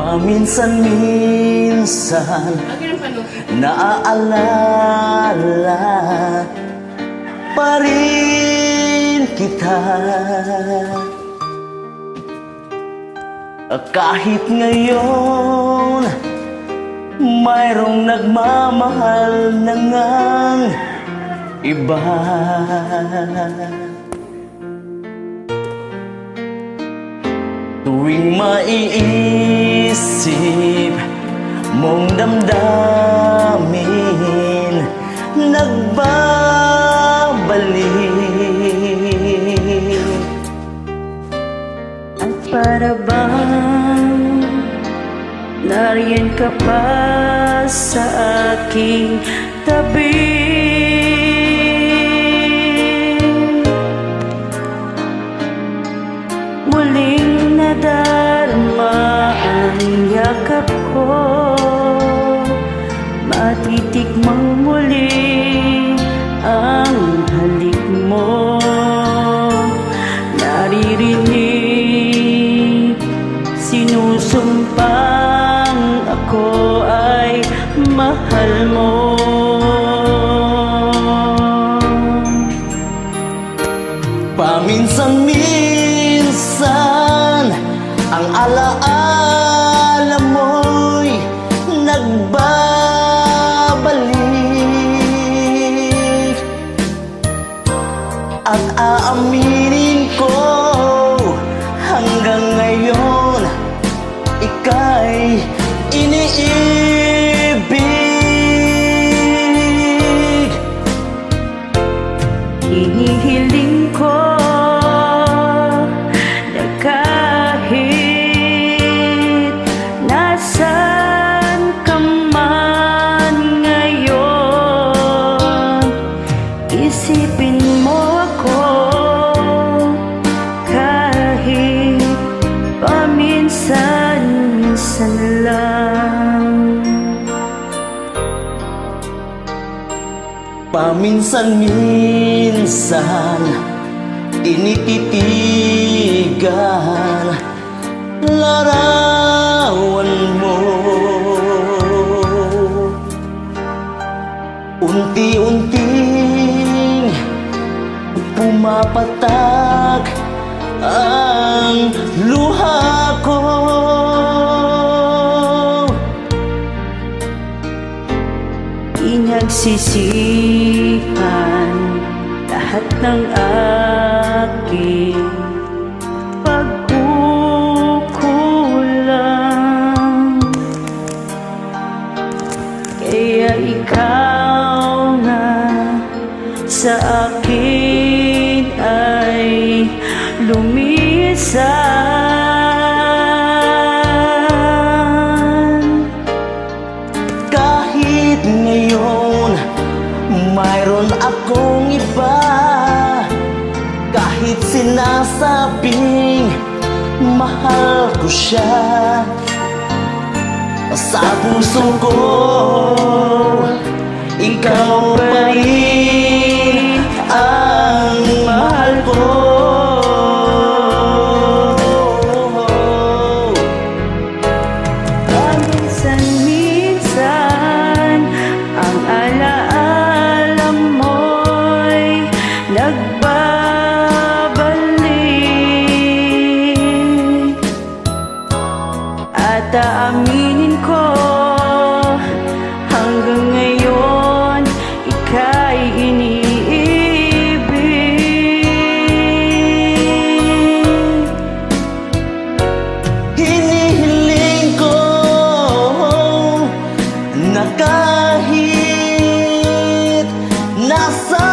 Paminsan-minsan naaalala pa rin kita. Kahit ngayon mayroong nagmamahal na ngang iba. Tuwing maiisip mong damdamin nagbabalik. At para bang nariyan ka pa sa aking tabi. Muling nadarama ang yakap ko, matitikmang muli ang halik mo. Naririnig, sinusumpang ako ay mahal mo. Paminsan-minsan ang alaala mo'y nagbabalik. At aaminin ko hanggang ngayon ika'y iniibig. Hinihiling ko na kahit nasan ka man ngayon, isipin mo ako kahit paminsan-minsan lang. Paminsan-minsan tinititigan larawan mo. Unti-unting pumapatak ang luha ko. Pinagsisihan lahat ng aking pagkukulang, kaya ikaw na sa akin ay lumisan. Kahit ngayon mayroon akong iba, kahit sinasabing mahal ko siya, sa puso ko ikaw pa rin ang mahal ko. Paminsan-minsan ang alaala mo'y nagbabalik. At aaminin ko hanggang ngayon ika'y iniibig. Hinihiling ko na kahit nasa